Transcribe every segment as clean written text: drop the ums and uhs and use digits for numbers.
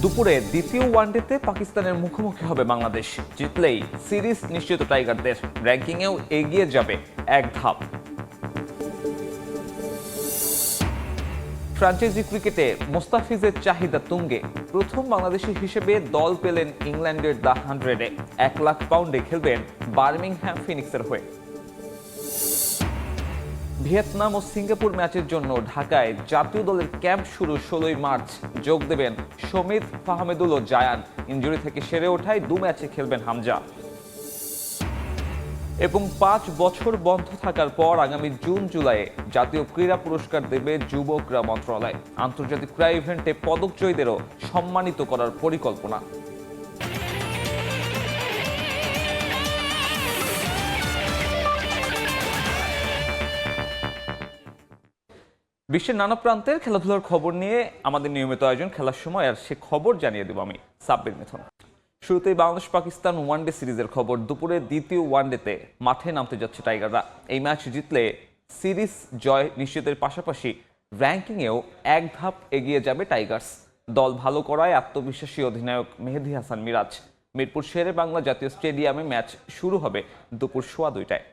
দুপুরে দ্বিতীয় ওয়ানডেতে পাকিস্তানের মুখোমুখি হবে বাংলাদেশ। জিতলেই সিরিজ নিশ্চিত টাইগারদের, র্যাঙ্কিংয়েও এগিয়ে যাবে এক ধাপ। ফ্র্যাঞ্চাইজি ক্রিকেটে মোস্তাফিজের চাহিদা তুঙ্গে। প্রথম বাংলাদেশি হিসেবে দল পেলেন ইংল্যান্ডের দ্য 100-এ। 1 লাখ পাউন্ডে খেলবেন বার্মিংহ্যাম ফিনিক্সের হয়ে। ভিয়েতনাম ও সিঙ্গাপুর ম্যাচের জন্য ঢাকায় জাতীয় দলের ক্যাম্প শুরু 16 মার্চ। যোগ দেবেন শমিত, ফাহমেদুল ও জায়ান। ইনজুরি থেকে সেরে ওঠায় 2 ম্যাচে খেলবেন হামজা। এবং 5 বছর বন্ধ থাকার পর আগামী জুন জুলাইয়ে জাতীয় ক্রীড়া পুরস্কার দেবে যুব ক্রীড়া মন্ত্রণালয়। আন্তর্জাতিক ক্রীড়া ইভেন্টে পদকজয়ীদেরও সম্মানিত করার পরিকল্পনা। বিশ্বের নানা প্রান্তের খেলাধুলার খবর নিয়ে আমাদের নিয়মিত আয়োজন খেলার সময়, আর সে খবর জানিয়ে দেব আমি সাব্বির মিথুন। শুরুতেই বাংলাদেশ পাকিস্তান ওয়ানডে সিরিজের খবর। দুপুরে দ্বিতীয় ওয়ানডেতে মাঠে নামতে যাচ্ছে টাইগাররা। এই ম্যাচ জিতলে সিরিজ জয় নিশ্চিতের পাশাপাশি র্যাঙ্কিংয়েও এক ধাপ এগিয়ে যাবে টাইগার্স। দল ভালো করায় আত্মবিশ্বাসী অধিনায়ক মেহেদী হাসান মিরাজ। মিরপুর শেরে বাংলা জাতীয় স্টেডিয়ামে ম্যাচ শুরু হবে দুপুর 2:15টায়।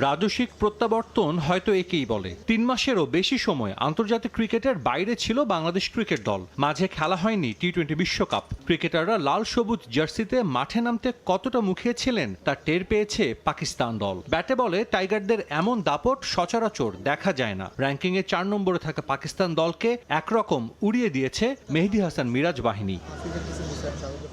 রাজস্বিক প্রত্যাবর্তন হয়তো একেই বলে। 3 মাসেরও বেশি সময় আন্তর্জাতিক ক্রিকেটের বাইরে ছিল বাংলাদেশ ক্রিকেট দল। মাঝে খেলা হয়নি টি-20 বিশ্বকাপ। ক্রিকেটাররা লাল সবুজ জার্সিতে মাঠে নামতে কতটা মুখিয়েছিলেন তা টের পেয়েছে পাকিস্তান দল। ব্যাটে বলে টাইগারদের এমন দাপট সচরাচর দেখা যায় না। র্যাঙ্কিংয়ে 4 নম্বরে থাকা পাকিস্তান দলকে একরকম উড়িয়ে দিয়েছে মেহেদী হাসান মিরাজ বাহিনী।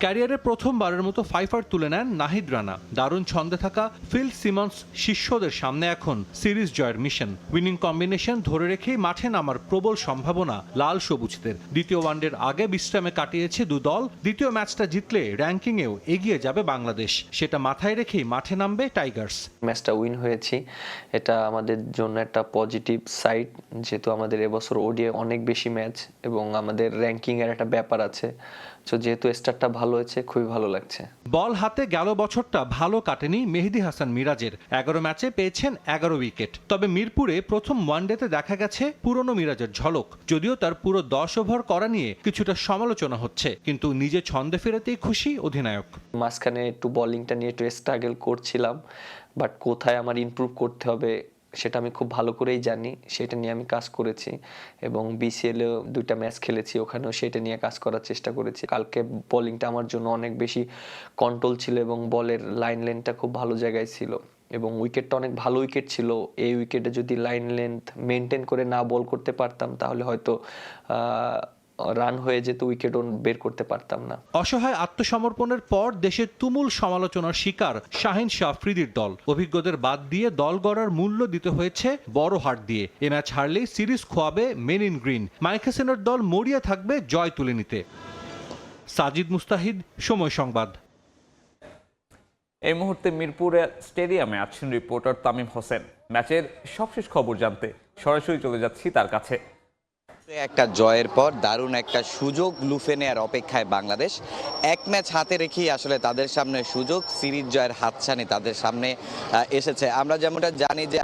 ক্যারিয়ারে প্রথমবারের মতো ফাইফার তুলে নেন নাহিদ রানা। দারুণ ছন্দে থাকা ফিল সিমন্স শিষ্যদের সামনে এখন সিরিজ জয়ের মিশন। উইনিং কম্বিনেশন ধরে রেখেই মাঠে নামার প্রবল সম্ভাবনা লাল সবুজদের। দ্বিতীয় ওয়ানডের আগে বিশ্রামে কাটিয়েছে 2 দল। দ্বিতীয় ম্যাচটা জিতলে র্যাঙ্কিংয়েও এগিয়ে যাবে বাংলাদেশ। সেটা মাথায় রেখেই মাঠে নামবে টাইগার্স। ম্যাচটা উইন হয়েছি, এটা আমাদের জন্য একটা পজিটিভ সাইড, যেহেতু আমাদের এবছর ওডিআই অনেক বেশি ম্যাচ এবং আমাদের র্যাঙ্কিং এর একটা ব্যাপার আছে। তো যেহেতু স্টার্টটা ভালো হয়েছে, খুবই ভালো লাগছে। বল হাতে গেল বছরটা ভালো কাটেনি মেহেদী হাসান মিরাজের। 11 ম্যাচে পেয়েছেন 11 উইকেট। তবে মিরপুরে প্রথম ওয়ানডেতে দেখা গেছে পুরনো মিরাজের ঝলক। যদিও তার পুরো 10 ওভার করা নিয়ে কিছুটা সমালোচনা হচ্ছে, কিন্তু নিজে ছন্দে ফেরাতেই খুশি অধিনায়ক। মাঝখানে একটু বোলিংটা নিয়ে একটু স্ট্রাগল করছিলাম, বাট কোথায় আমার ইমপ্রুভ করতে হবে সেটা আমি খুব ভালো করেই জানি। সেটা নিয়ে আমি কাজ করেছি এবং বিসিএলেও 2টা ম্যাচ খেলেছি, ওখানেও সেটা নিয়ে কাজ করার চেষ্টা করেছি। কালকে বোলিংটা আমার জন্য অনেক বেশি কন্ট্রোল ছিল এবং বলের লাইন লেন্থটা খুব ভালো জায়গায় ছিল এবং উইকেটটা অনেক ভালো উইকেট ছিল। এই উইকেটে যদি লাইন লেন্থ মেনটেন করে না বল করতে পারতাম তাহলে হয়তো রান হয়ে যেত, উইকেট বের করতে পারতাম না। অসহায় আত্মসমর্পণের পর দেশের তুমুল সমালোচনার শিকার শাহিন শাহ আফ্রিদির দল। অভিজ্ঞদের বাদ দিয়ে দল গড়ার মূল্য দিতে হয়েছে বড় হার দিয়ে। এ ম্যাচ হারলেই সিরিজ খোয়াবে মেন ইন গ্রিন। মাইক হাসানের দল মরিয়া থাকবে জয় তুলে নিতে। সাজিদ মুস্তাহিদ, সময় সংবাদ। এই মুহূর্তে মিরপুরে স্টেডিয়ামে আছেন রিপোর্টার তামিম হোসেন। ম্যাচের সবশেষ খবর জানতে সরাসরি চলে যাচ্ছি তার কাছে। একটা জয়ের পর দারুণ একটা সুযোগ লুফে নেয়ার অপেক্ষায় বাংলাদেশ। 1 ম্যাচ হাতে রেখেই আসলে তাদের সামনে সুযোগ, সিরিজ জয়ের হাতছানি তাদের সামনে এসেছে। আমরা যেমনটা জানি যে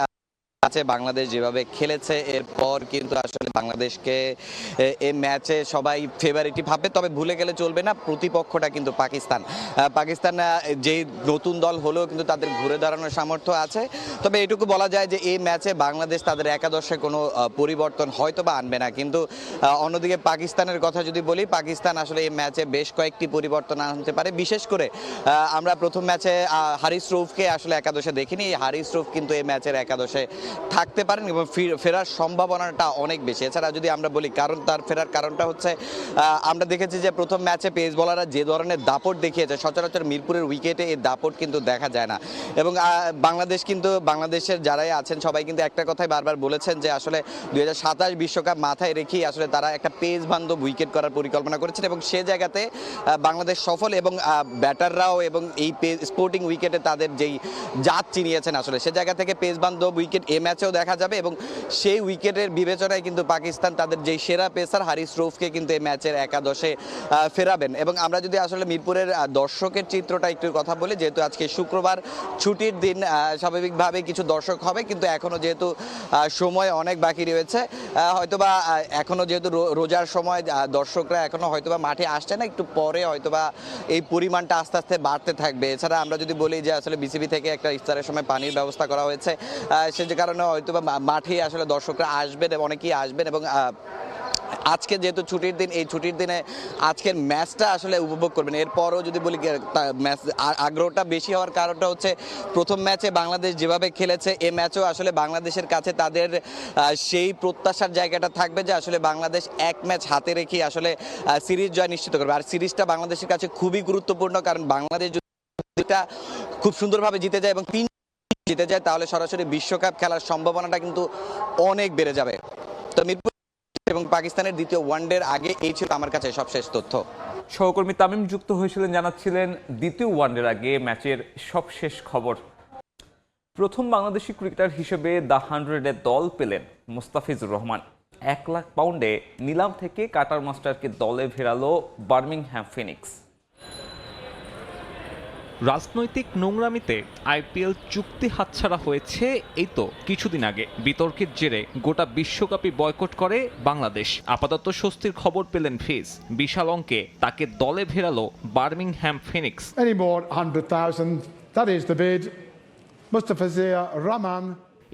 বাংলাদেশ যেভাবে খেলেছে, এরপর কিন্তু আসলে বাংলাদেশকে এই ম্যাচে সবাই ফেভারিটি ভাবে। তবে ভুলে গেলে চলবে না, প্রতিপক্ষটা কিন্তু পাকিস্তান। পাকিস্তান যেই নতুন দল হলেও কিন্তু তাদের ঘুরে দাঁড়ানোর সামর্থ্য আছে। তবে এটুকু বলা যায় যে এই ম্যাচে বাংলাদেশ তাদের একাদশে কোনো পরিবর্তন হয়তো বা আনবে না। কিন্তু অন্যদিকে পাকিস্তানের কথা যদি বলি, পাকিস্তান আসলে এই ম্যাচে বেশ কয়েকটি পরিবর্তন আনতে পারে। বিশেষ করে আমরা প্রথম ম্যাচে হারিস রউফকে আসলে একাদশে দেখিনি। এই হারিস রউফ কিন্তু এই ম্যাচের একাদশে থাকতে পারেন এবং ফেরার সম্ভাবনাটা অনেক বেশি। এছাড়া যদি আমরা বলি কারণ, তার ফেরার কারণটা হচ্ছে আমরা দেখেছি যে প্রথম ম্যাচে পেস বলাররা যে ধরনের দাপট দেখিয়েছে, সচরাচর মিরপুরের উইকেটে এই দাপট কিন্তু দেখা যায় না। এবং বাংলাদেশ কিন্তু, বাংলাদেশের যারাই আছেন সবাই কিন্তু একটা কথাই বারবার বলেছেন যে আসলে 2027 বিশ্বকাপ মাথায় রেখেই আসলে তারা একটা পেস বান্ধব উইকেট করার পরিকল্পনা করেছেন এবং সে জায়গাতে বাংলাদেশ সফল। এবং ব্যাটাররাও এবং এই স্পোর্টিং উইকেটে তাদের যেই জাত চিনিয়েছেন আসলে সে জায়গা থেকে পেস বান্ধব উইকেট এ ম্যাচেও দেখা যাবে এবং সেই উইকেটের বিবেচনায় কিন্তু পাকিস্তান তাদের যেই সেরা পেসার হারিস রৌফকে কিন্তু এই ম্যাচের একাদশে ফেরাবেন। এবং আমরা যদি আসলে মিরপুরের দর্শকের চিত্রটা একটু কথা বলি, যেহেতু আজকে শুক্রবার ছুটির দিন, স্বাভাবিকভাবে কিছু দর্শক হবে, কিন্তু এখনো যেহেতু সময় অনেক বাকি রয়েছে, হয়তোবা এখনো যেহেতু রোজার সময় দর্শকরা এখনো হয়তোবা মাঠে আসছে না, একটু পরে হয়তোবা এই পরিমাণটা আস্তে আস্তে বাড়তে থাকবে। এছাড়া আমরা যদি বলি যে আসলে বিসিবি থেকে একটা ইফতারের সময় পানির ব্যবস্থা করা হয়েছে, সে যে কারণে হয়তোবা মাঠে আসলে দর্শকরা আসবেন, অনেকেই আসবেন। এবং আজকে যেহেতু ছুটির দিন, এই ছুটির দিনে আজকের ম্যাচটা আসলে উপভোগ করবেন। এরপরও যদি বলি ম্যাচ আগ্রহটা বেশি হওয়ার কারণটা হচ্ছে প্রথম ম্যাচে বাংলাদেশ যেভাবে খেলেছে, এই ম্যাচও আসলে বাংলাদেশের কাছে তাদের সেই প্রত্যাশার জায়গাটা থাকবে যে আসলে বাংলাদেশ এক ম্যাচ হাতে রেখে আসলে সিরিজ জয় নিশ্চিত করবে। আর সিরিজটা বাংলাদেশের কাছে খুবই গুরুত্বপূর্ণ, কারণ বাংলাদেশ যদি খুব সুন্দরভাবে জিতে যায় এবং জিতে যায়, তাহলে সরাসরি বিশ্বকাপ খেলার সম্ভাবনাটা কিন্তু অনেক বেড়ে যাবে। তো মিরপুর এবং পাকিস্তানের দ্বিতীয় ওয়ানডের আগে এই ছিল আমার কাছে সবশেষ তথ্য। সহকর্মী তামিম যুক্ত হয়েছিলেন, জানাচ্ছিলেন দ্বিতীয় ওয়ানডের আগে ম্যাচের সবশেষ খবর। প্রথম বাংলাদেশি ক্রিকেটার হিসেবে দ্য 100-এ দল পেলেন মোস্তাফিজুর রহমান। 1 লাখ পাউন্ডে নিলাম থেকে কাটার মাস্টারকে দলে ফেরালো বার্মিংহ্যাম ফিনিক্স। রাজনৈতিক নোংরামিতে আইপিএল চুক্তি হাতছাড়া হয়েছে এই তো কিছুদিন আগে। বিতর্কের জেরে গোটা বিশ্বকাপই বয়কট করে বাংলাদেশ। আপাতত স্বস্তির খবর পেলেন ফিজ। বিশাল অঙ্কে তাকে দলে ফেরালো Birmingham Phoenix. Any more 100,000, that is the bid. Mustafizur Rahman.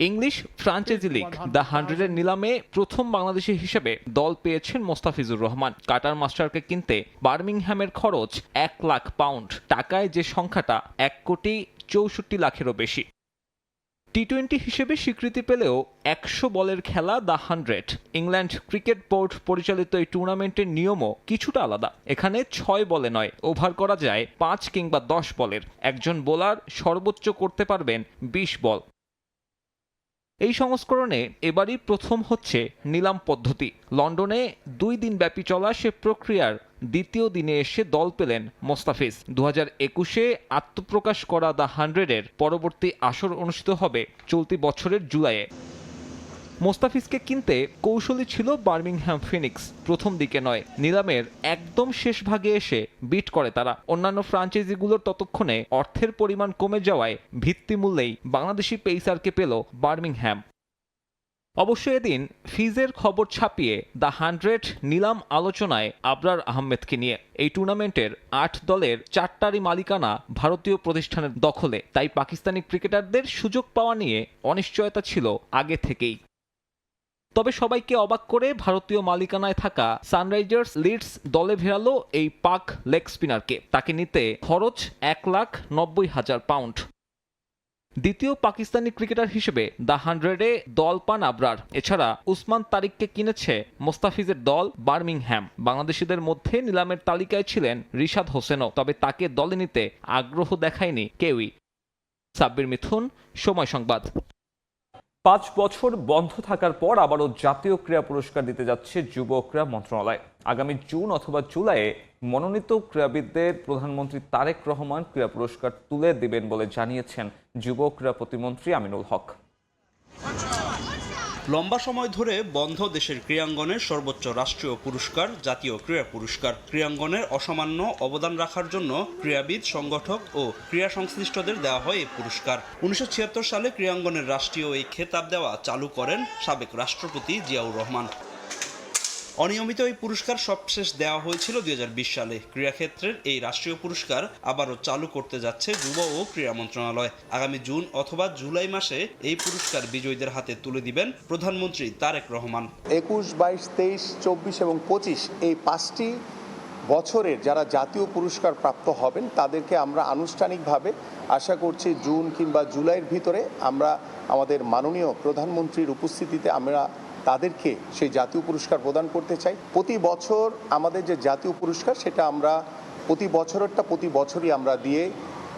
English franchise league the 100-এর নিলামে প্রথম বাংলাদেশি হিসেবে দল পেয়েছেন মোস্তাফিজুর রহমান। কাটার মাস্টারকে কিনতে বার্মিংহ্যামের খরচ 1 লাখ পাউন্ড, টাকায় যে সংখ্যাটা 1,64,00,000-এরও বেশি। টি-20 হিসেবে স্বীকৃতি পেলেও 100 বলের খেলা দ্য 100। ইংল্যান্ড ক্রিকেট বোর্ড পরিচালিত এই টুর্নামেন্টের নিয়মও কিছুটা আলাদা। এখানে 6 বলে নয়, ওভার করা যায় 5 কিংবা 10 বলের। একজন বোলার সর্বোচ্চ করতে পারবেন 20 বল। এই সংস্করণে এবারই প্রথম হচ্ছে নিলাম পদ্ধতি। লন্ডনে 2 দিন ব্যাপী চলা সে প্রক্রিয়ার দ্বিতীয় দিনে এসে দল পেলেন মোস্তাফিজ। 2021-এ আত্মপ্রকাশ করা দ্য 100-এর পরবর্তী আসর অনুষ্ঠিত হবে চলতি বছরের জুলাইয়ে। মোস্তাফিজকে কিনতে কৌশলী ছিল বার্মিংহ্যাম ফিনিক্স। প্রথম দিকে নয়, নিলামের একদম শেষ ভাগে এসে বিট করে তারা। অন্যান্য ফ্রাঞ্চাইজিগুলোর ততক্ষণে অর্থের পরিমাণ কমে যাওয়ায় ভিত্তিমূল্যেই বাংলাদেশি পেসারকে পেল বার্মিংহ্যাম। অবশ্য এদিন ফিজের খবর ছাপিয়ে দ্য 100 নিলাম আলোচনায় আবরার আহমেদকে নিয়ে। এই টুর্নামেন্টের 8 দলের 4টারই মালিকানা ভারতীয় প্রতিষ্ঠানের দখলে, তাই পাকিস্তানি ক্রিকেটারদের সুযোগ পাওয়া নিয়ে অনিশ্চয়তা ছিল আগে থেকেই। তবে সবাইকে অবাক করে ভারতীয় মালিকানায় থাকা সানরাইজার্স লিডস দলে ফেরালো এই পাক লেগ স্পিনারকে। তাকে নিতে খরচ 1,90,000 পাউন্ড। দ্বিতীয় পাকিস্তানি ক্রিকেটার হিসেবে দ্য 100-এ দল পান আবরার। এছাড়া উসমান তারিককে কিনেছে মোস্তাফিজের দল বার্মিংহ্যাম। বাংলাদেশিদের মধ্যে নিলামের তালিকায় ছিলেন রিশাদ হোসেনও, তবে তাকে দলে নিতে আগ্রহ দেখায়নি কেউই। সাব্বির মিথুন, সময় সংবাদ। 5 বছর বন্ধ থাকার পর আবারও জাতীয় ক্রীড়া পুরস্কার দিতে যাচ্ছে যুব ক্রীড়া মন্ত্রণালয়। আগামী জুন অথবা জুলাইয়ে মনোনীত ক্রীড়াবিদদের প্রধানমন্ত্রী তারেক রহমান ক্রীড়া পুরস্কার তুলে দেবেন বলে জানিয়েছেন যুব ক্রীড়া প্রতিমন্ত্রী আমিনুল হক। লম্বা সময় ধরে বন্ধ দেশের ক্রীড়াঙ্গনের সর্বোচ্চ রাষ্ট্রীয় পুরস্কার জাতীয় ক্রীড়া পুরস্কার। ক্রীড়াঙ্গনের অসামান্য অবদান রাখার জন্য ক্রীড়াবিদ, সংগঠক ও ক্রীড়া সংশ্লিষ্টদের দেওয়া হয় এই পুরস্কার। 1976 সালে ক্রীড়াঙ্গনের রাষ্ট্রীয় এই খেতাব দেওয়া চালু করেন সাবেক রাষ্ট্রপতি জিয়াউর রহমান। অনিয়মিত এই পুরস্কার সবশেষ দেওয়া হয়েছিল 2020 সালে। ক্রীড়াক্ষেত্রের এই রাষ্ট্রীয় পুরস্কার আবারও চালু করতে যাচ্ছে যুব ও ক্রীড়া মন্ত্রণালয়। আগামী জুন অথবা জুলাই মাসে এই পুরস্কার বিজয়ীদের হাতে তুলে দিবেন প্রধানমন্ত্রী তারেক রহমান। 21, 22, 23, 24 এবং 25 এই 5টি বছরের যারা জাতীয় পুরস্কার প্রাপ্ত হবেন তাদেরকে আমরা আনুষ্ঠানিকভাবে আশা করছি জুন কিংবা জুলাইয়ের ভিতরে আমরা আমাদের মাননীয় প্রধানমন্ত্রীর উপস্থিতিতে আমরা তাদেরকে সেই জাতীয় পুরস্কার প্রদান করতে চাই। প্রতি বছর আমাদের যে জাতীয় পুরস্কার সেটা আমরা প্রতি বছরই আমরা দিয়ে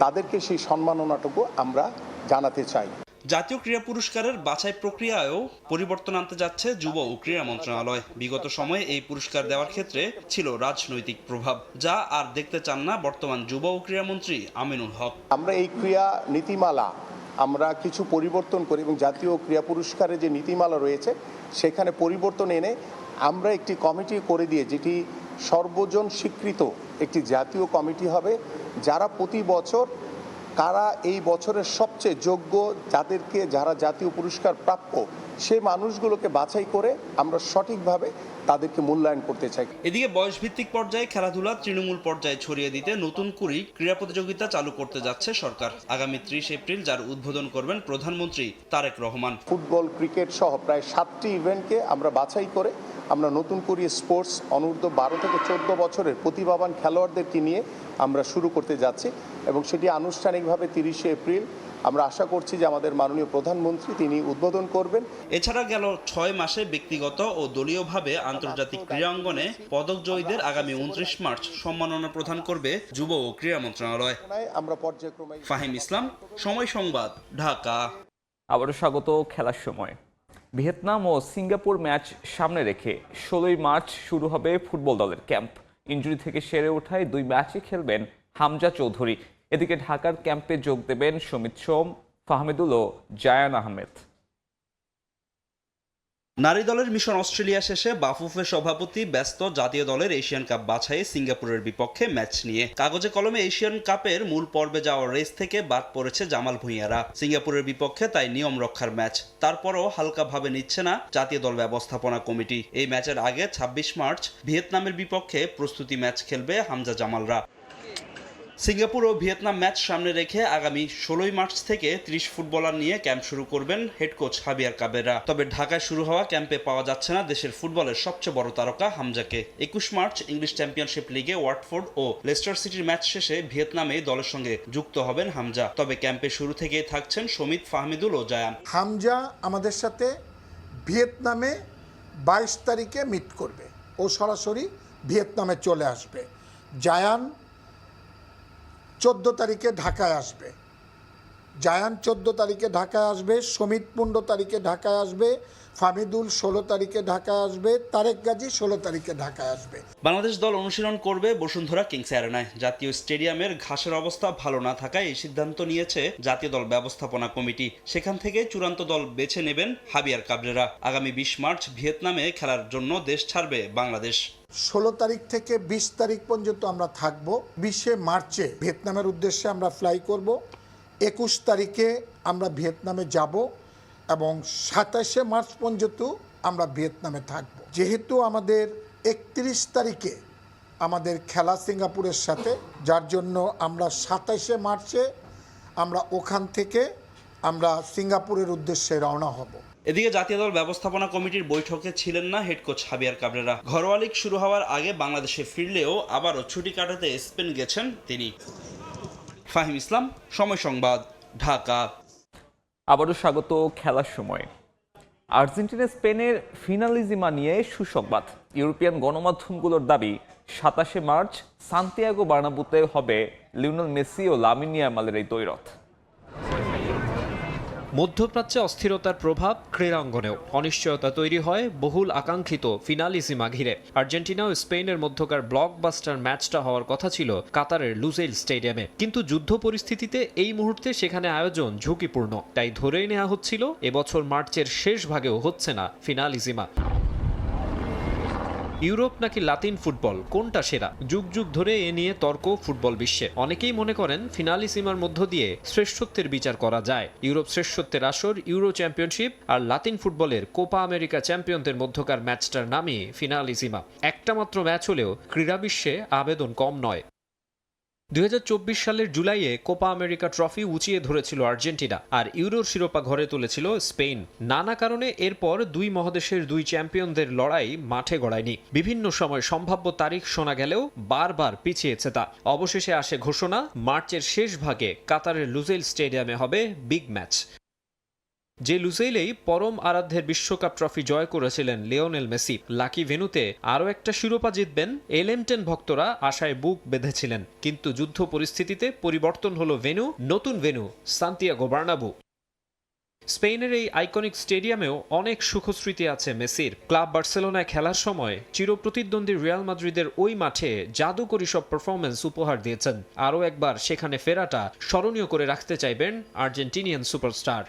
তাদেরকে সেই সম্মাননাটুকু আমরা জানাতে চাই। জাতীয় ক্রীড়া পুরস্কারের বাছাই প্রক্রিয়ায়ও পরিবর্তন আনতে যাচ্ছে যুব ও ক্রীড়া মন্ত্রণালয়। বিগত সময়ে এই পুরস্কার দেওয়ার ক্ষেত্রে ছিল রাজনৈতিক প্রভাব, যা আর দেখতে চান না বর্তমান যুব ও ক্রীড়া মন্ত্রী আমিনুল হক। আমরা এই ক্রীড়া নীতিমালা আমরা কিছু পরিবর্তন করি এবং জাতীয় ক্রীড়া পুরস্কারের যে নীতিমালা রয়েছে সেখানে পরিবর্তন এনে আমরা একটি কমিটি করে দিয়ে, যেটি সর্বজন স্বীকৃত একটি জাতীয় কমিটি হবে, যারা প্রতি বছর কারা এই বছরের সবচেয়ে যোগ্য, যারা জাতীয় পুরস্কার প্রাপ্য সেই মানুষগুলোকে বাছাই করে আমরা সঠিকভাবে তাদেরকে মূল্যায়ন করতে চাই। এদিকে বয়সভিত্তিক পর্যায়ে খেলাধুলা তৃণমূল পর্যায়ে ছড়িয়ে দিতে নতুন করে ক্রীড়া প্রতিযোগিতা চালু করতে যাচ্ছে সরকার। আগামী 30 এপ্রিল যার উদ্বোধন করবেন প্রধানমন্ত্রী তারেক রহমান। ফুটবল, ক্রিকেট সহ প্রায় 7টি ইভেন্টকে আমরা বাছাই করে আমরা নতুন করে স্পোর্টস অনূর্ধ্ব 12 থেকে 14 বছরের প্রতিভাবান খেলোয়াড়দেরকে নিয়ে আমরা শুরু করতে যাচ্ছি এবং সেটি আনুষ্ঠানিকভাবে 30 এপ্রিল আমরা আশা করছি যে আমাদের মাননীয় প্রধানমন্ত্রী তিনি উদ্বোধন করবেন। এছাড়া গেল 6 মাসে ব্যক্তিগত ও দলীয়ভাবে আন্তর্জাতিক ক্রীড়াঙ্গনে পদকজয়ীদের আগামী 29 মার্চ সম্মাননা প্রদান করবে যুব ও ক্রীড়া মন্ত্রণালয়। আমরা পর্যায়ক্রমে ফাহিম ইসলাম, সময় সংবাদ, ঢাকা। আবারও স্বাগত খেলার সময়। ভিয়েতনাম ও সিঙ্গাপুর ম্যাচ সামনে রেখে 16 মার্চ শুরু হবে ফুটবল দলের ক্যাম্প। ইনজুরি থেকে সেরে ওঠায় 2 ম্যাচই খেলবেন হামজা চৌধুরী। এদিকে ঢাকার ক্যাম্পে যোগ দেবেন সমিত সোম, ফাহমিদুল ও জায়ান আহমেদ। নারী দলের মিশন অস্ট্রেলিয়া শেষে বাফুফে সভাপতি ব্যস্ত জাতীয় দলের এশিয়ান কাপ বাছাইয়ে সিঙ্গাপুরের বিপক্ষে ম্যাচ নিয়ে। কাগজে কলমে এশিয়ান কাপের মূল পর্বে যাওয়ার রেস থেকে বাদ পড়েছে জামাল ভুঁইয়ারা। সিঙ্গাপুরের বিপক্ষে তাই নিয়ম রক্ষার ম্যাচ, তারপরও হালকাভাবে নিচ্ছে না জাতীয় দল ব্যবস্থাপনা কমিটি। এই ম্যাচের আগে 26 মার্চ ভিয়েতনামের বিপক্ষে প্রস্তুতি ম্যাচ খেলবে হামজা জামালরা। সিঙ্গাপুর ও ভিয়েতনাম ম্যাচ সামনে রেখে আগামী 16 মার্চ থেকে 30 ফুটবলার নিয়ে ক্যাম্প শুরু করবেন হেড কোচ হাবিয়ার কাবেরা। তবে ঢাকায় শুরু হওয়া ক্যাম্পে পাওয়া যাচ্ছে না দেশের ফুটবলের সবচেয়ে বড় তারকা হামজাকে। 21 মার্চ ইংলিশ চ্যাম্পিয়নশিপ লিগে ওয়াটফোর্ড ও লেস্টার সিটির ম্যাচ শেষে ভিয়েতনামে দলের সঙ্গে যুক্ত হবেন হামজা। তবে ক্যাম্পে শুরু থেকেই থাকছেন সমিত, ফাহমিদুল ও জায়ান। হামজা আমাদের সাথে ভিয়েতনামে 22 তারিখে মিট করবে, ও সরাসরি ভিয়েতনামে চলে আসবে। জায়ান 14 তারিখে ঢাকায় আসবে। জায়ান 14 তারিখে ঢাকায় আসবে, সমিত 15 তারিখে ঢাকায় আসবে, ফাহমিদুল 16 তারিখে ঢাকায় আসবে, তারেক গাজী 16 তারিখে ঢাকায় আসবে। বাংলাদেশ দল অনুশীলন করবে বসুন্ধরা কিংস অ্যারেনায়। জাতীয় স্টেডিয়ামের ঘাসের অবস্থা ভালো না থাকায় এই সিদ্ধান্ত নিয়েছে জাতীয় দল ব্যবস্থাপনা কমিটি। সেখান থেকে চূড়ান্ত দল বেছে নেবেন হাবিয়ার কাবরেরা। আগামী 20 মার্চ ভিয়েতনামে খেলার জন্য দেশ ছাড়বে বাংলাদেশ। 16 তারিখ থেকে 20 তারিখ পর্যন্ত আমরা থাকব। 20 মার্চে ভিয়েতনামের উদ্দেশ্যে আমরা ফ্লাই করব। 21 তারিখে আমরা ভিয়েতনামে যাব এবং 27 মার্চ পর্যন্ত আমরা ভিয়েতনামে থাকব। যেহেতু আমাদের 31 তারিখে আমাদের খেলা সিঙ্গাপুরের সাথে, যার জন্য আমরা 27 মার্চে আমরা ওখান থেকে আমরা সিঙ্গাপুরের উদ্দেশ্যে রওনা হব। এদিকে জাতীয় দল ব্যবস্থাপনা কমিটির বৈঠকে ছিলেন না হেড কোচ হাবিয়ার কাবরেরা। ঘরোয়া লীগ শুরু হওয়ার আগে বাংলাদেশে ফিরলেও আবারও ছুটি কাটাতে স্পেন গেছেন তিনি। ফাহিম ইসলাম, সময় সংবাদ, ঢাকা। আবারও স্বাগত খেলার সময়। আর্জেন্টিনা স্পেনের ফিনালিজিমা নিয়ে সুসংবাদ। ইউরোপিয়ান গণমাধ্যমগুলোর দাবি 27 মার্চ সান্তিয়াগো বার্নাব্যুতে হবে লিওনেল মেসি ও লামিন ইয়ামালের এই দ্বৈরথ। মধ্যপ্রাচ্যে অস্থিরতার প্রভাব ক্রীড়াঙ্গনেও। অনিশ্চয়তা তৈরি হয় বহুল আকাঙ্ক্ষিত ফিনালিসিমা ঘিরে। আর্জেন্টিনা ও স্পেনের মধ্যকার ব্লকবাস্টার ম্যাচটা হওয়ার কথা ছিল কাতারের লুজেইল স্টেডিয়ামে, কিন্তু যুদ্ধ পরিস্থিতিতে এই মুহূর্তে সেখানে আয়োজন ঝুঁকিপূর্ণ। তাই ধরেই নেওয়া হচ্ছিল এবছর মার্চের শেষ ভাগেও হচ্ছে না ফিনালিসিমা। ইউরোপ নাকি লাতিন ফুটবল, কোনটা সেরা? যুগ যুগ ধরে এ নিয়ে তর্ক ফুটবল বিশ্বে। অনেকেই মনে করেন ফিনালিসিমার মধ্য দিয়ে শ্রেষ্ঠত্বের বিচার করা যায়। ইউরোপ শ্রেষ্ঠত্বের আসর, ইউরো চ্যাম্পিয়নশিপ আর লাতিন ফুটবলের কোপা আমেরিকা চ্যাম্পিয়নদের মধ্যকার ম্যাচটার নামই ফিনালিসিমা। একটা মাত্র ম্যাচ হলেও ক্রীড়া বিশ্বে আবেদন কম নয়। 2024 সালের জুলাইয়ে কোপা আমেরিকা ট্রফি উঁচিয়ে ধরেছিল আর্জেন্টিনা, আর ইউরোর শিরোপা ঘরে তুলেছিল স্পেন। নানা কারণে এরপর দুই মহাদেশের দুই চ্যাম্পিয়নদের লড়াই মাঠে গড়ায়নি। বিভিন্ন সময় সম্ভাব্য তারিখ শোনা গেলেও বারবার পিছিয়েছে তা। অবশেষে আসে ঘোষণা, মার্চের শেষ ভাগে কাতারের লুজেইল স্টেডিয়ামে হবে বিগ ম্যাচ। যে লুজেইলেই পরম আরাধ্যের বিশ্বকাপ ট্রফি জয় করেছিলেন লিওনেল মেসি। লাকি ভেন্যুতে আরও একটা শিরোপা জিতবেন এলএম10 ভক্তরা আশায় বুক বেঁধেছিলেন, কিন্তু যুদ্ধ পরিস্থিতিতে পরিবর্তন হলো ভেন্যু। নতুন ভেন্যু সান্তিয়াগো বার্নাব্যু। স্পেনের এই আইকনিক স্টেডিয়ামেও অনেক সুখস্মৃতি আছে মেসির। ক্লাব বার্সেলোনায় খেলার সময় চিরপ্রতিদ্বন্দ্বী রিয়াল মাদ্রিদের ওই মাঠে জাদুকরী সব পারফরম্যান্স উপহার দিয়েছেন। আরও একবার সেখানে ফেরাটা স্মরণীয় করে রাখতে চাইবেন আর্জেন্টিনিয়ান সুপারস্টার।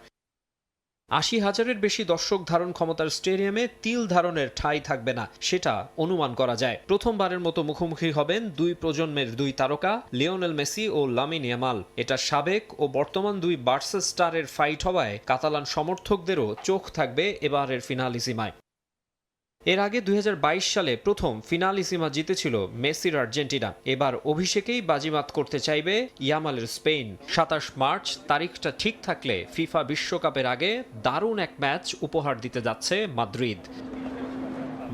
৮০,০০০-এর বেশি দর্শক ধারণ ক্ষমতার স্টেডিয়ামে তিল ধারণের ঠাঁই থাকবে না, সেটা অনুমান করা যায়। প্রথমবারের মতো মুখোমুখি হবেন দুই প্রজন্মের দুই তারকা লিওনেল মেসি ও লামিন ইয়ামাল। এটা সাবেক ও বর্তমান দুই বার্সা স্টারের ফাইট হওয়ায় কাতালান সমর্থকদেরও চোখ থাকবে এবারের ফিনালিসিমায়। এর আগে ২০২২ সালে প্রথম ফিনালিসিমা জিতেছিল মেসির আর্জেন্টিনা। এবার অভিষেকেই বাজিমাত করতে চাইবে ইয়ামালের স্পেন। ২৭ মার্চ তারিখটা ঠিক থাকলে ফিফা বিশ্বকাপের আগে দারুণ এক ম্যাচ উপহার দিতে যাচ্ছে মাদ্রিদ।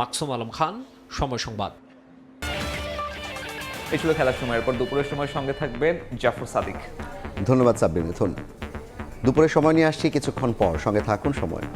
মাকসুম আলম খান, সময় সংবাদ। এই ছিল খেলার সময়। এরপর দুপুরের সময় সঙ্গে থাকবেন জাফর সাদিক। ধন্যবাদ সাব্বির মিথুন। দুপুরের সময় নিয়ে আসছি কিছুক্ষণ পর, সঙ্গে থাকুন সময়।